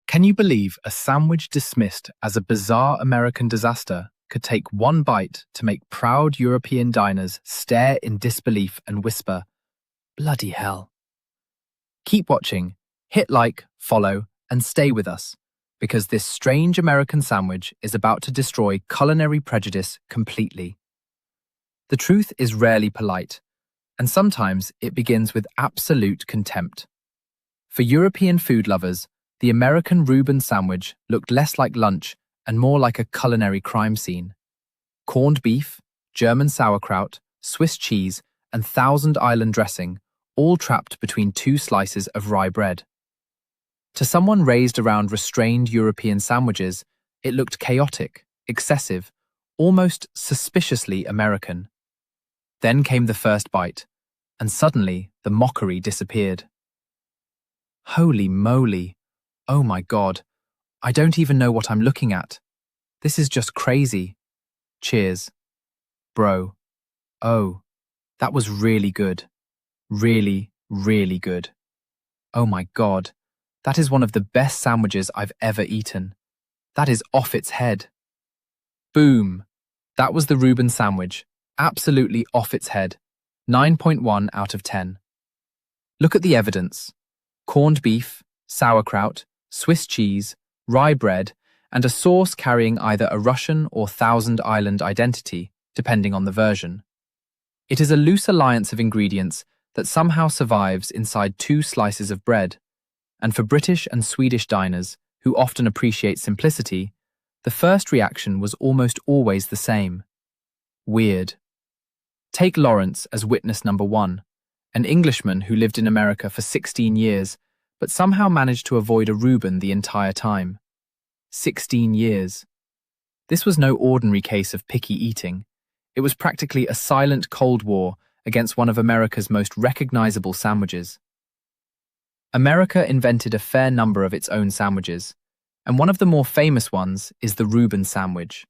Can you believe a sandwich dismissed as a bizarre American disaster could take one bite to make proud European diners stare in disbelief and whisper, "Bloody hell." Keep watching, hit like, follow, and stay with us, because this strange American sandwich is about to destroy culinary prejudice completely. The truth is rarely polite, and sometimes it begins with absolute contempt. For European food lovers, the American Reuben sandwich looked less like lunch and more like a culinary crime scene. Corned beef, German sauerkraut, Swiss cheese, and Thousand Island dressing, all trapped between two slices of rye bread. To someone raised around restrained European sandwiches, it looked chaotic, excessive, almost suspiciously American. Then came the first bite, and suddenly the mockery disappeared. Holy moly! Oh my God, I don't even know what I'm looking at. This is just crazy. Cheers. Bro. Oh, that was really good. Really, really good. Oh my God, that is one of the best sandwiches I've ever eaten. That is off its head. Boom. That was the Reuben sandwich. Absolutely off its head. 9.1 out of 10. Look at the evidence. Corned beef, sauerkraut, Swiss cheese, rye bread, and a sauce carrying either a Russian or Thousand Island identity, depending on the version. It is a loose alliance of ingredients that somehow survives inside two slices of bread, and for British and Swedish diners, who often appreciate simplicity, the first reaction was almost always the same. Weird. Take Lawrence as witness number one, an Englishman who lived in America for 16 years, but somehow managed to avoid a Reuben the entire time. 16 years. This was no ordinary case of picky eating. It was practically a silent Cold War against one of America's most recognizable sandwiches. America invented a fair number of its own sandwiches, and one of the more famous ones is the Reuben sandwich.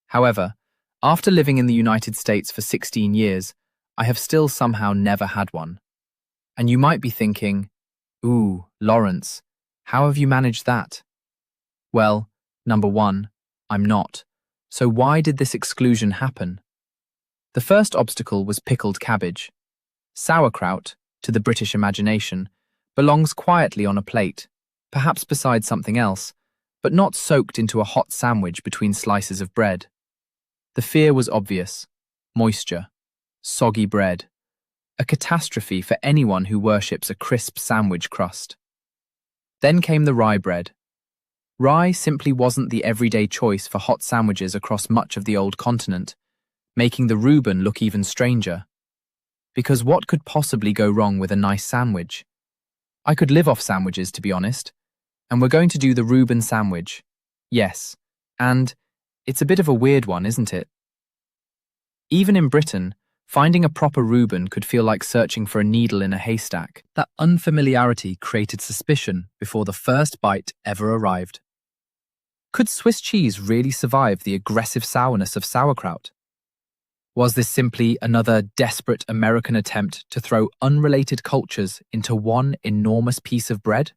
However, after living in the United States for 16 years, I have still somehow never had one. And you might be thinking, "Ooh, Lawrence, how have you managed that?" Well, number one, I'm not. So why did this exclusion happen? The first obstacle was pickled cabbage. Sauerkraut, to the British imagination, belongs quietly on a plate, perhaps beside something else, but not soaked into a hot sandwich between slices of bread. The fear was obvious. Moisture. Soggy bread. A catastrophe for anyone who worships a crisp sandwich crust. Then came the rye bread. Rye simply wasn't the everyday choice for hot sandwiches across much of the old continent, making the Reuben look even stranger. Because what could possibly go wrong with a nice sandwich? I could live off sandwiches, to be honest, and we're going to do the Reuben sandwich. Yes, and it's a bit of a weird one, isn't it? Even in Britain, finding a proper Reuben could feel like searching for a needle in a haystack. That unfamiliarity created suspicion before the first bite ever arrived. Could Swiss cheese really survive the aggressive sourness of sauerkraut? Was this simply another desperate American attempt to throw unrelated cultures into one enormous piece of bread?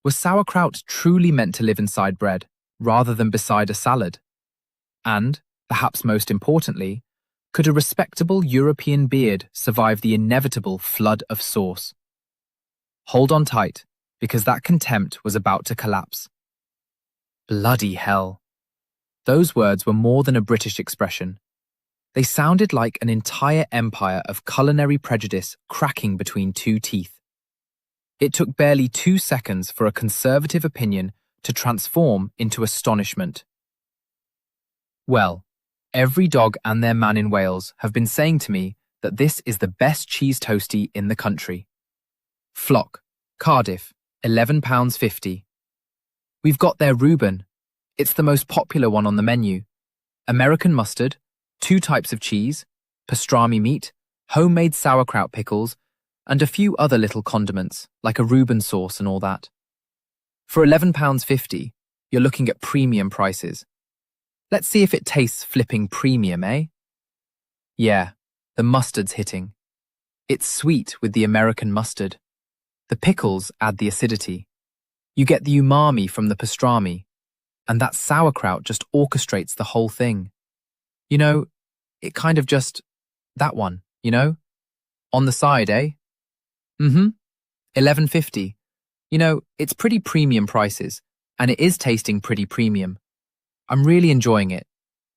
Was sauerkraut truly meant to live inside bread, rather than beside a salad? And, perhaps most importantly, could a respectable European beard survive the inevitable flood of sauce? Hold on tight, because that contempt was about to collapse. Bloody hell. Those words were more than a British expression. They sounded like an entire empire of culinary prejudice cracking between two teeth. It took barely 2 seconds for a conservative opinion to transform into astonishment. Well, every dog and their man in Wales have been saying to me that this is the best cheese toastie in the country. Flock, Cardiff, £11.50. We've got their Reuben. It's the most popular one on the menu. American mustard, 2 types of cheese, pastrami meat, homemade sauerkraut pickles, and a few other little condiments, like a Reuben sauce and all that. For £11.50, you're looking at premium prices. Let's see if it tastes flipping premium, eh? Yeah, the mustard's hitting. It's sweet with the American mustard. The pickles add the acidity. You get the umami from the pastrami, and that sauerkraut just orchestrates the whole thing. You know, it kind of just, that one, on the side, eh? Mm-hmm. 11.50. It's pretty premium prices, and it is tasting pretty premium. I'm really enjoying it.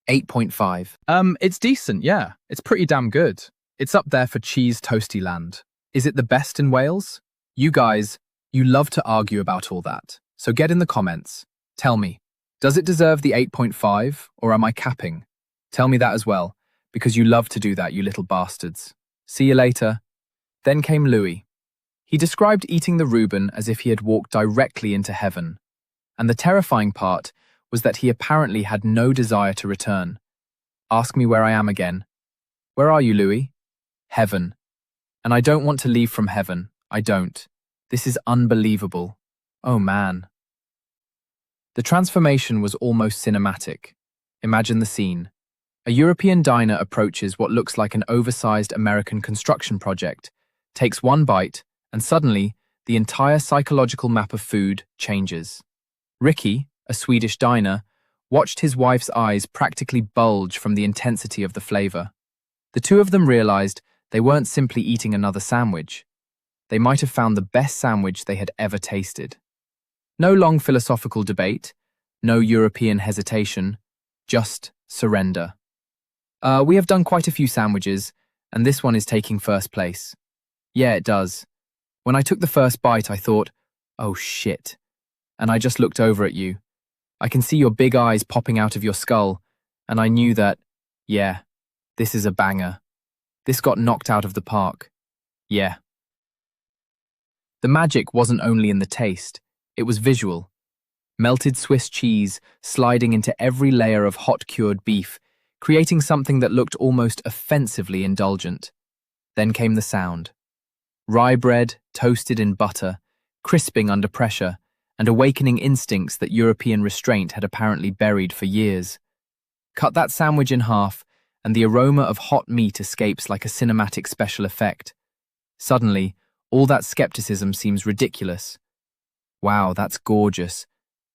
8.5. It's decent, yeah. It's pretty damn good. It's up there for cheese toasty land. Is it the best in Wales? You guys, you love to argue about all that. So get in the comments. Tell me, does it deserve the 8.5 or am I capping? Tell me that as well, because you love to do that, you little bastards. See you later. Then came Louis. He described eating the Reuben as if he had walked directly into heaven. And the terrifying part was that he apparently had no desire to return. Ask me where I am again. Where are you, Louis? Heaven. And I don't want to leave from heaven. I don't. This is unbelievable. Oh man. The transformation was almost cinematic. Imagine the scene. A European diner approaches what looks like an oversized American construction project, takes one bite, and suddenly, the entire psychological map of food changes. Ricky, a Swedish diner, watched his wife's eyes practically bulge from the intensity of the flavor. The two of them realized they weren't simply eating another sandwich. They might have found the best sandwich they had ever tasted. No long philosophical debate, no European hesitation, just surrender. We have done quite a few sandwiches, and this one is taking first place. Yeah, it does. When I took the first bite, I thought, oh shit. And I just looked over at you. I can see your big eyes popping out of your skull, and I knew that, yeah, this is a banger. This got knocked out of the park. Yeah. The magic wasn't only in the taste, it was visual. Melted Swiss cheese sliding into every layer of hot-cured beef, creating something that looked almost offensively indulgent. Then came the sound. Rye bread, toasted in butter, crisping under pressure, and awakening instincts that European restraint had apparently buried for years. Cut that sandwich in half, and the aroma of hot meat escapes like a cinematic special effect. Suddenly, all that skepticism seems ridiculous. Wow, that's gorgeous.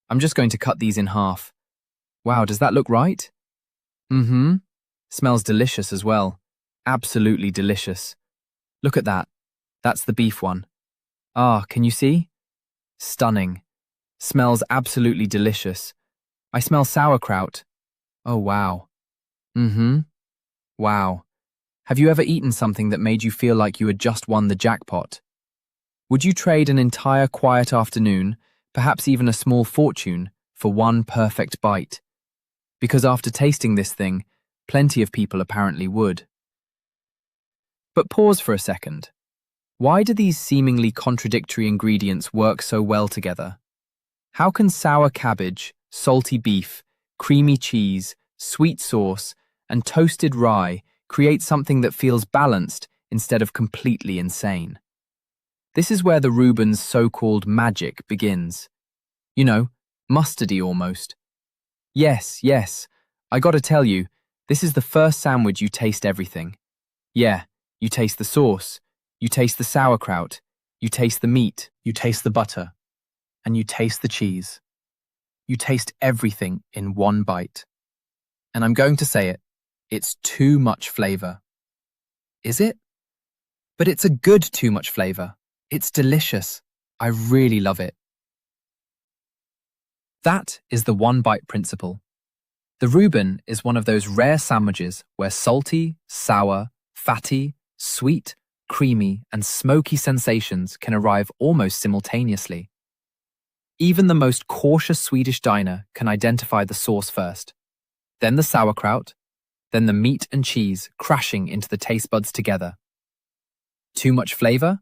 I'm just going to cut these in half. Wow, does that look right? Mm-hmm. Smells delicious as well. Absolutely delicious. Look at that. That's the beef one. Ah, can you see? Stunning. Smells absolutely delicious. I smell sauerkraut. Oh, wow. Mm-hmm. Wow. Have you ever eaten something that made you feel like you had just won the jackpot? Would you trade an entire quiet afternoon, perhaps even a small fortune, for one perfect bite? Because after tasting this thing, plenty of people apparently would. But pause for a second. Why do these seemingly contradictory ingredients work so well together? How can sour cabbage, salty beef, creamy cheese, sweet sauce, and toasted rye create something that feels balanced instead of completely insane? This is where the Reuben's so-called magic begins. You know, mustardy almost. Yes, I gotta tell you, this is the first sandwich you taste everything. Yeah, you taste the sauce, you taste the sauerkraut, you taste the meat, you taste the butter, and you taste the cheese. You taste everything in one bite. And I'm going to say it, it's too much flavor. Is it? But it's a good too much flavor. It's delicious. I really love it. That is the one-bite principle. The Reuben is one of those rare sandwiches where salty, sour, fatty, sweet, creamy, and smoky sensations can arrive almost simultaneously. Even the most cautious Swedish diner can identify the sauce first, then the sauerkraut, then the meat and cheese crashing into the taste buds together. Too much flavor?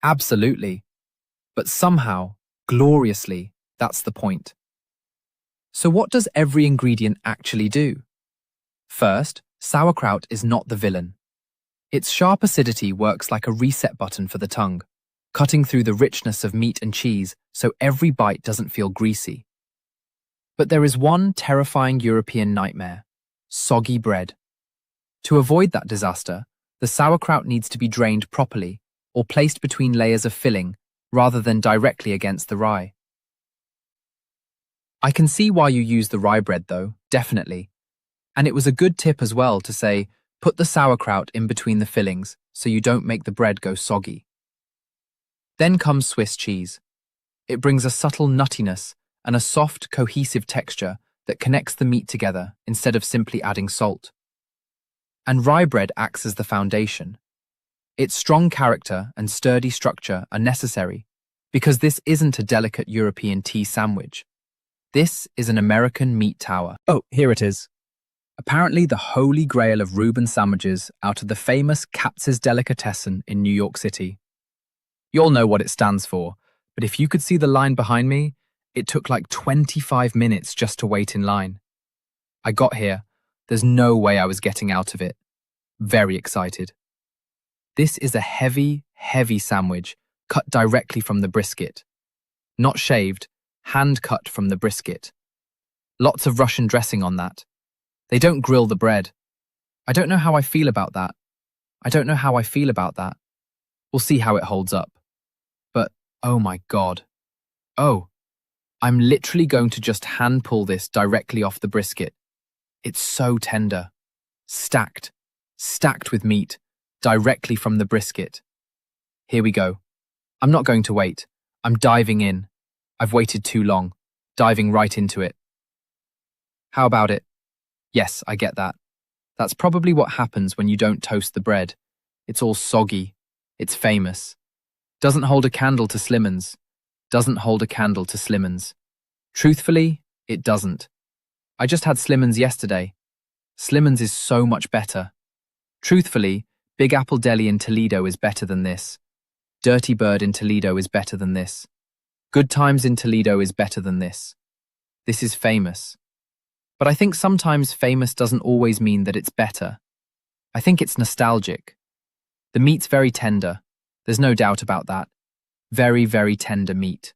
Absolutely. But somehow, gloriously, that's the point. So what does every ingredient actually do? First, sauerkraut is not the villain. Its sharp acidity works like a reset button for the tongue, cutting through the richness of meat and cheese so every bite doesn't feel greasy. But there is one terrifying European nightmare: soggy bread. To avoid that disaster, the sauerkraut needs to be drained properly or placed between layers of filling rather than directly against the rye. I can see why you use the rye bread though, definitely. And it was a good tip as well to say, put the sauerkraut in between the fillings so you don't make the bread go soggy. Then comes Swiss cheese. It brings a subtle nuttiness and a soft, cohesive texture that connects the meat together instead of simply adding salt. And rye bread acts as the foundation. Its strong character and sturdy structure are necessary because this isn't a delicate European tea sandwich. This is an American meat tower. Oh, here it is. Apparently the holy grail of Reuben sandwiches out of the famous Katz's Delicatessen in New York City. You'll know what it stands for, but if you could see the line behind me, it took like 25 minutes just to wait in line. I got here. There's no way I was getting out of it. Very excited. This is a heavy, heavy sandwich cut directly from the brisket. Not shaved, hand cut from the brisket. Lots of Russian dressing on that. They don't grill the bread. I don't know how I feel about that. We'll see how it holds up. But, oh my God. Oh, I'm literally going to just hand pull this directly off the brisket. It's so tender. Stacked with meat, directly from the brisket. Here we go. I'm not going to wait. I'm diving in. I've waited too long. Diving right into it. How about it? Yes, I get that. That's probably what happens when you don't toast the bread. It's all soggy. It's famous. Doesn't hold a candle to Slimmen's. Truthfully, it doesn't. I just had Slimmen's yesterday. Slimmen's is so much better. Truthfully, Big Apple Deli in Toledo is better than this. Dirty Bird in Toledo is better than this. Good Times in Toledo is better than this. This is famous. But I think sometimes famous doesn't always mean that it's better. I think it's nostalgic. The meat's very tender. There's no doubt about that. Very, very tender meat.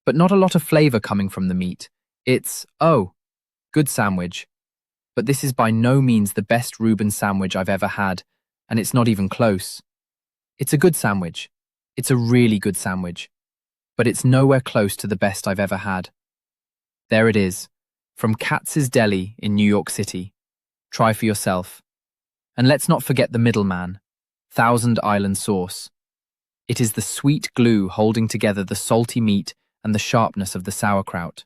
But not a lot of flavor coming from the meat. It's, oh, good sandwich. But this is by no means the best Reuben sandwich I've ever had, and it's not even close. It's a good sandwich. It's a really good sandwich. But it's nowhere close to the best I've ever had. There it is, from Katz's Deli in New York City. Try for yourself. And let's not forget the middleman, Thousand Island sauce. It is the sweet glue holding together the salty meat and the sharpness of the sauerkraut.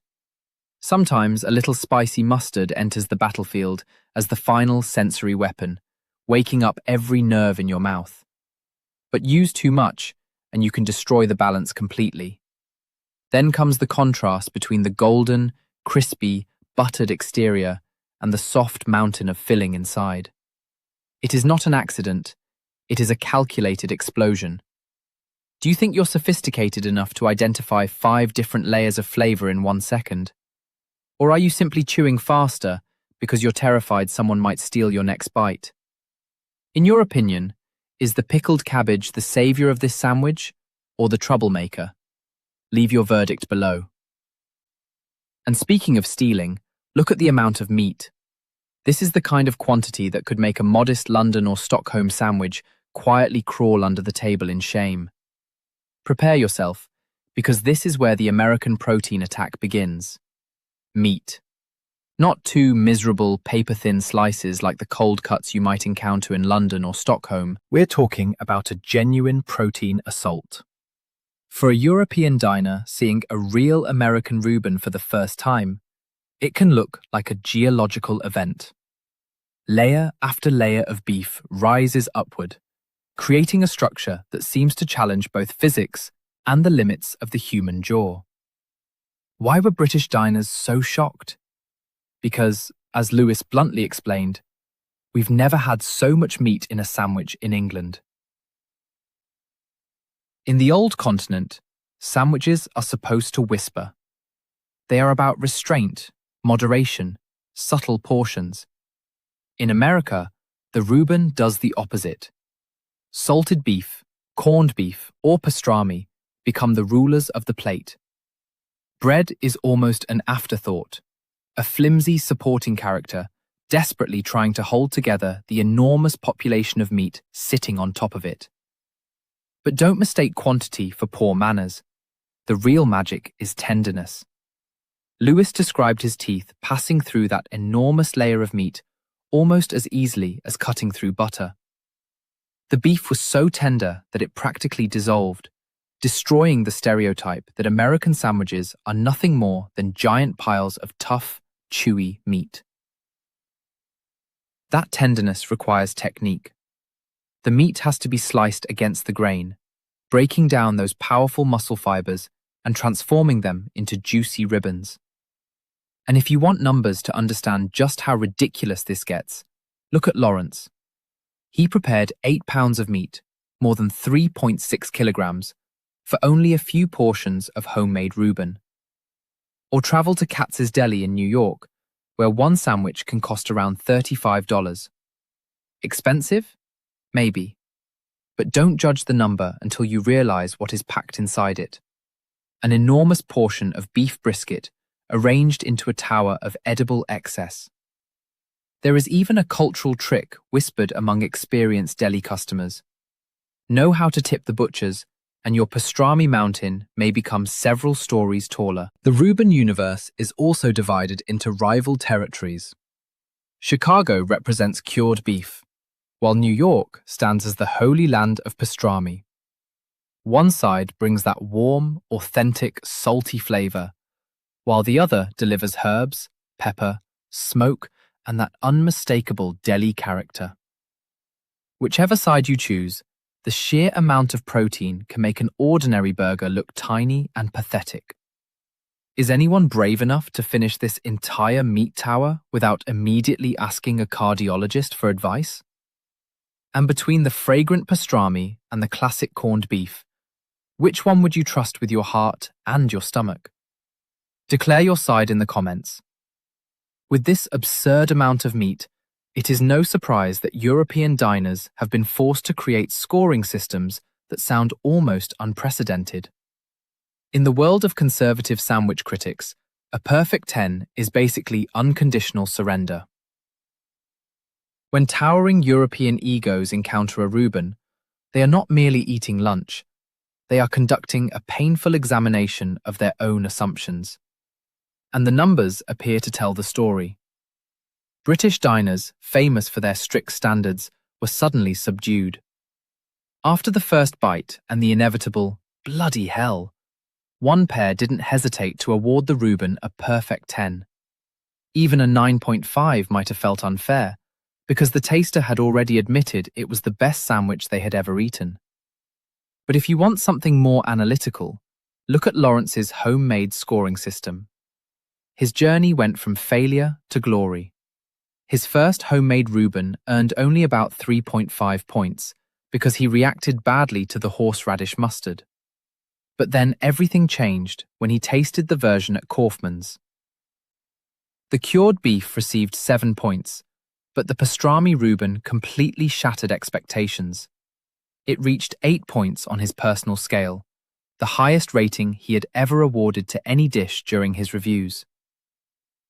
Sometimes a little spicy mustard enters the battlefield as the final sensory weapon, waking up every nerve in your mouth. But use too much, and you can destroy the balance completely. Then comes the contrast between the golden, crispy, buttered exterior and the soft mountain of filling inside. It is not an accident, it is a calculated explosion. Do you think you're sophisticated enough to identify 5 different layers of flavor in 1 second? Or are you simply chewing faster because you're terrified someone might steal your next bite? In your opinion, is the pickled cabbage the savior of this sandwich or the troublemaker? Leave your verdict below. And speaking of stealing, look at the amount of meat. This is the kind of quantity that could make a modest London or Stockholm sandwich quietly crawl under the table in shame. Prepare yourself, because this is where the American protein attack begins. Meat. Not 2 miserable, paper-thin slices like the cold cuts you might encounter in London or Stockholm. We're talking about a genuine protein assault. For a European diner seeing a real American Reuben for the first time, it can look like a geological event. Layer after layer of beef rises upward, creating a structure that seems to challenge both physics and the limits of the human jaw. Why were British diners so shocked? Because, as Lewis bluntly explained, we've never had so much meat in a sandwich in England. In the old continent, sandwiches are supposed to whisper. They are about restraint, moderation, subtle portions. In America, the Reuben does the opposite. Salted beef, corned beef, or pastrami become the rulers of the plate. Bread is almost an afterthought, a flimsy supporting character desperately trying to hold together the enormous population of meat sitting on top of it. But don't mistake quantity for poor manners. The real magic is tenderness. Lewis described his teeth passing through that enormous layer of meat almost as easily as cutting through butter. The beef was so tender that it practically dissolved, destroying the stereotype that American sandwiches are nothing more than giant piles of tough, chewy meat. That tenderness requires technique. The meat has to be sliced against the grain, breaking down those powerful muscle fibers and transforming them into juicy ribbons. And if you want numbers to understand just how ridiculous this gets, look at Lawrence. He prepared 8 pounds of meat, more than 3.6 kilograms, for only a few portions of homemade Reuben. Or travel to Katz's Deli in New York, where one sandwich can cost around $35. Expensive? Maybe. But don't judge the number until you realize what is packed inside it. An enormous portion of beef brisket arranged into a tower of edible excess. There is even a cultural trick whispered among experienced deli customers. Know how to tip the butchers, and your pastrami mountain may become several stories taller. The Reuben universe is also divided into rival territories. Chicago represents cured beef, while New York stands as the holy land of pastrami. One side brings that warm, authentic, salty flavor, while the other delivers herbs, pepper, smoke, and that unmistakable deli character. Whichever side you choose, the sheer amount of protein can make an ordinary burger look tiny and pathetic. Is anyone brave enough to finish this entire meat tower without immediately asking a cardiologist for advice? And between the fragrant pastrami and the classic corned beef, which one would you trust with your heart and your stomach? Declare your side in the comments. With this absurd amount of meat, it is no surprise that European diners have been forced to create scoring systems that sound almost unprecedented. In the world of conservative sandwich critics, a perfect 10 is basically unconditional surrender. When towering European egos encounter a Reuben, they are not merely eating lunch, they are conducting a painful examination of their own assumptions. And the numbers appear to tell the story. British diners, famous for their strict standards, were suddenly subdued. After the first bite and the inevitable, bloody hell, one pair didn't hesitate to award the Reuben a perfect 10. Even a 9.5 might have felt unfair, because the taster had already admitted it was the best sandwich they had ever eaten. But if you want something more analytical, look at Lawrence's homemade scoring system. His journey went from failure to glory. His first homemade Reuben earned only about 3.5 points because he reacted badly to the horseradish mustard. But then everything changed when he tasted the version at Kaufmann's. The cured beef received 7 points, but the pastrami Reuben completely shattered expectations. It reached 8 points on his personal scale, the highest rating he had ever awarded to any dish during his reviews.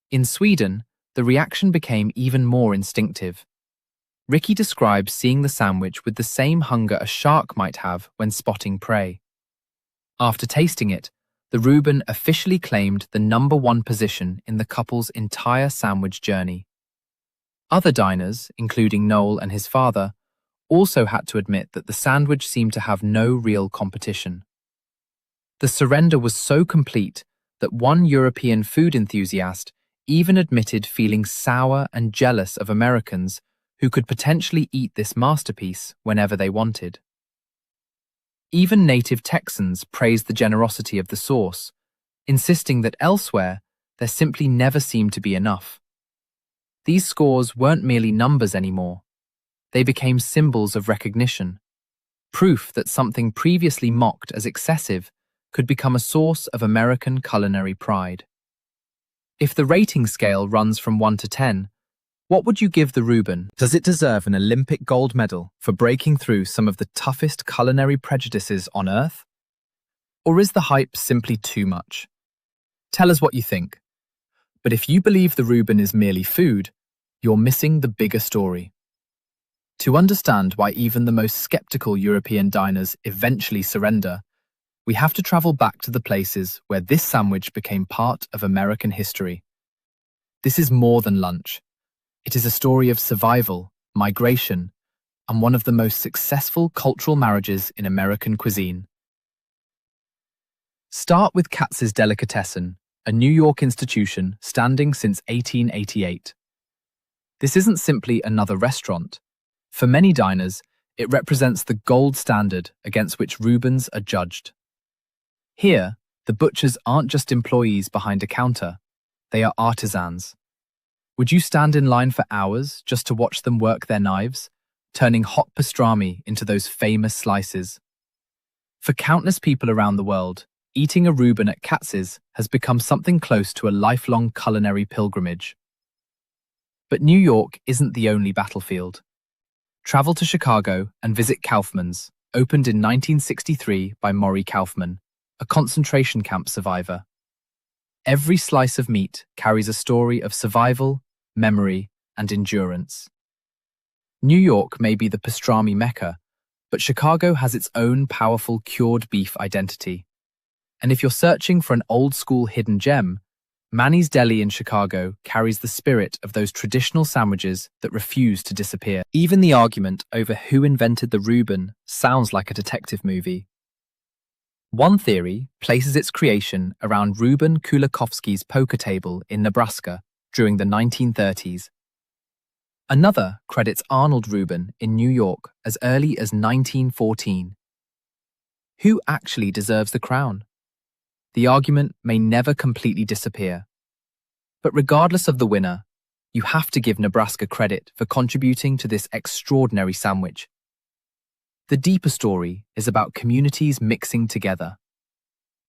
In Sweden, the reaction became even more instinctive. Ricky described seeing the sandwich with the same hunger a shark might have when spotting prey. After tasting it, the Reuben officially claimed the #1 position in the couple's entire sandwich journey. Other diners, including Noel and his father, also had to admit that the sandwich seemed to have no real competition. The surrender was so complete that one European food enthusiast even admitted feeling sour and jealous of Americans who could potentially eat this masterpiece whenever they wanted. Even native Texans praised the generosity of the sauce, insisting that elsewhere there simply never seemed to be enough. These scores weren't merely numbers anymore. They became symbols of recognition, proof that something previously mocked as excessive could become a source of American culinary pride. If the rating scale runs from 1 to 10, what would you give the Reuben? Does it deserve an Olympic gold medal for breaking through some of the toughest culinary prejudices on Earth? Or is the hype simply too much? Tell us what you think. But if you believe the Reuben is merely food, you're missing the bigger story. To understand why even the most skeptical European diners eventually surrender, we have to travel back to the places where this sandwich became part of American history. This is more than lunch. It is a story of survival, migration, and one of the most successful cultural marriages in American cuisine. Start with Katz's Delicatessen, a New York institution standing since 1888. This isn't simply another restaurant. For many diners, it represents the gold standard against which Reubens are judged. Here, the butchers aren't just employees behind a counter, they are artisans. Would you stand in line for hours just to watch them work their knives, turning hot pastrami into those famous slices? For countless people around the world, eating a Reuben at Katz's has become something close to a lifelong culinary pilgrimage. But New York isn't the only battlefield. Travel to Chicago and visit Kaufmann's, opened in 1963 by Maury Kaufman, a concentration camp survivor. Every slice of meat carries a story of survival, memory, and endurance. New York may be the pastrami mecca, but Chicago has its own powerful cured beef identity. And if you're searching for an old-school hidden gem, Manny's Deli in Chicago carries the spirit of those traditional sandwiches that refuse to disappear. Even the argument over who invented the Reuben sounds like a detective movie. One theory places its creation around Reuben Kulikovsky's poker table in Nebraska during the 1930s. Another credits Arnold Reuben in New York as early as 1914. Who actually deserves the crown? The argument may never completely disappear. But regardless of the winner, you have to give Nebraska credit for contributing to this extraordinary sandwich. The deeper story is about communities mixing together.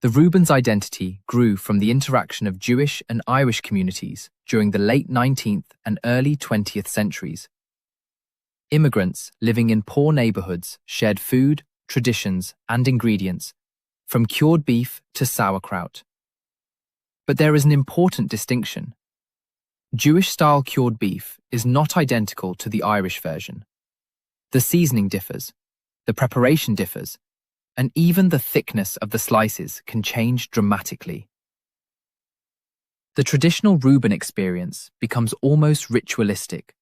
The Reubens' identity grew from the interaction of Jewish and Irish communities during the late 19th and early 20th centuries. Immigrants living in poor neighborhoods shared food, traditions, and ingredients, from cured beef to sauerkraut. But there is an important distinction. Jewish-style cured beef is not identical to the Irish version. The seasoning differs, the preparation differs, and even the thickness of the slices can change dramatically. The traditional Reuben experience becomes almost ritualistic.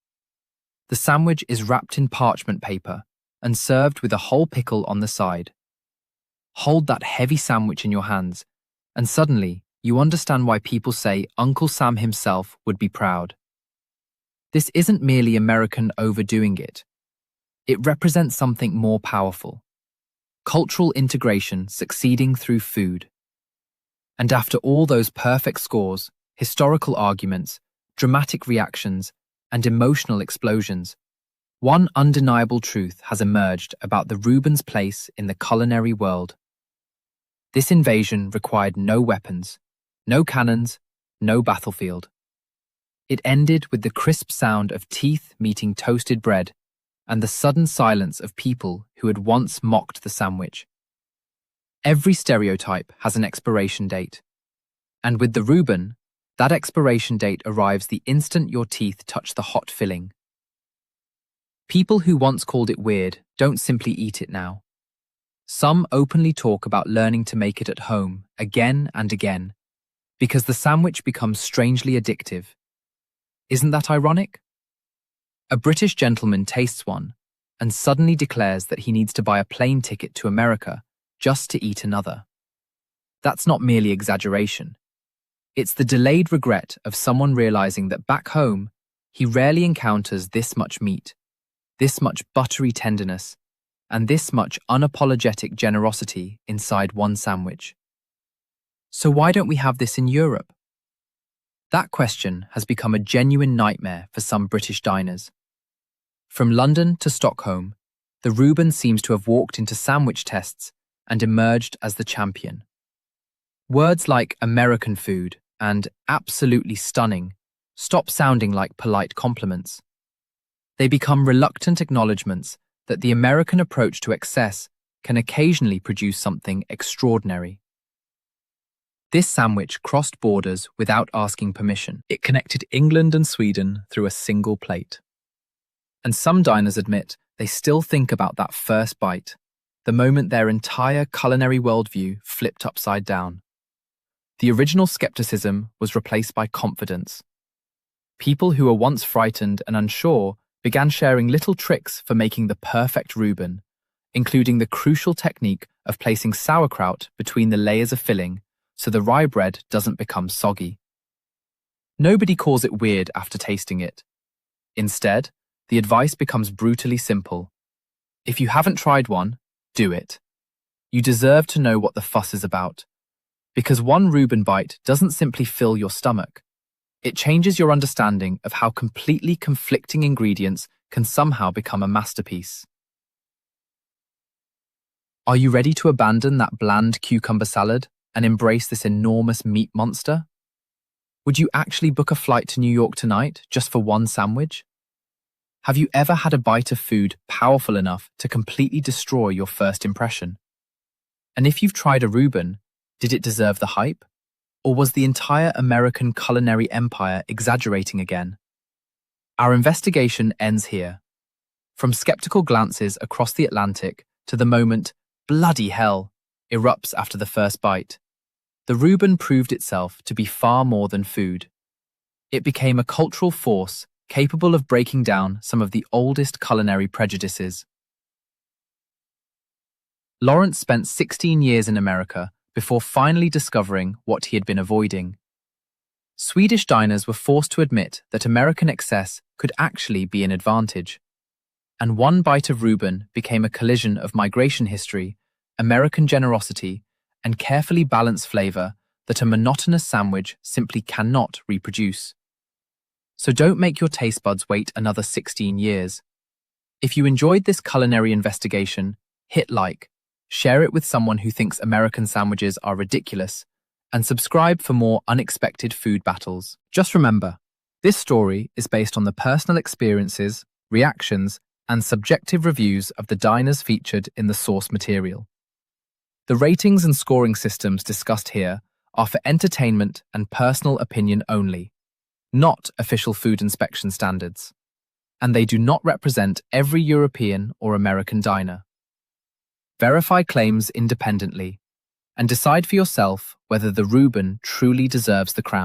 The sandwich is wrapped in parchment paper and served with a whole pickle on the side. Hold that heavy sandwich in your hands, and suddenly you understand why people say Uncle Sam himself would be proud. This isn't merely American overdoing it. It represents something more powerful. Cultural integration succeeding through food. And after all those perfect scores, historical arguments, dramatic reactions, and emotional explosions, one undeniable truth has emerged about the Reubens' place in the culinary world. This invasion required no weapons, no cannons, no battlefield. It ended with the crisp sound of teeth meeting toasted bread and the sudden silence of people who had once mocked the sandwich. Every stereotype has an expiration date. And with the Reuben, that expiration date arrives the instant your teeth touch the hot filling. People who once called it weird don't simply eat it now. Some openly talk about learning to make it at home again and again, because the sandwich becomes strangely addictive. Isn't that ironic? A British gentleman tastes one and suddenly declares that he needs to buy a plane ticket to America just to eat another. That's not merely exaggeration. It's the delayed regret of someone realizing that back home, he rarely encounters this much meat, this much buttery tenderness, and this much unapologetic generosity inside one sandwich. So why don't we have this in Europe? That question has become a genuine nightmare for some British diners. From London to Stockholm, the Reuben seems to have walked into sandwich tests and emerged as the champion. Words like American food and absolutely stunning stop sounding like polite compliments. They become reluctant acknowledgements that the American approach to excess can occasionally produce something extraordinary. This sandwich crossed borders without asking permission. It connected England and Sweden through a single plate. And some diners admit they still think about that first bite, the moment their entire culinary worldview flipped upside down. The original skepticism was replaced by confidence. People who were once frightened and unsure began sharing little tricks for making the perfect Reuben, including the crucial technique of placing sauerkraut between the layers of filling so the rye bread doesn't become soggy. Nobody calls it weird after tasting it. Instead, the advice becomes brutally simple. If you haven't tried one, do it. You deserve to know what the fuss is about. Because one Reuben bite doesn't simply fill your stomach. It changes your understanding of how completely conflicting ingredients can somehow become a masterpiece. Are you ready to abandon that bland cucumber salad and embrace this enormous meat monster? Would you actually book a flight to New York tonight just for one sandwich? Have you ever had a bite of food powerful enough to completely destroy your first impression? And if you've tried a Reuben, did it deserve the hype? Or was the entire American culinary empire exaggerating again? Our investigation ends here. From skeptical glances across the Atlantic to the moment, bloody hell, erupts after the first bite, the Reuben proved itself to be far more than food. It became a cultural force capable of breaking down some of the oldest culinary prejudices. Lawrence spent 16 years in America before finally discovering what he had been avoiding. Swedish diners were forced to admit that American excess could actually be an advantage. And one bite of Reuben became a collision of migration history, American generosity, and carefully balanced flavor that a monotonous sandwich simply cannot reproduce. So don't make your taste buds wait another 16 years. If you enjoyed this culinary investigation, hit like, share it with someone who thinks American sandwiches are ridiculous, and subscribe for more unexpected food battles. Just remember, this story is based on the personal experiences, reactions, and subjective reviews of the diners featured in the source material. The ratings and scoring systems discussed here are for entertainment and personal opinion only, not official food inspection standards, and they do not represent every European or American diner. Verify claims independently and decide for yourself whether the Reuben truly deserves the crown.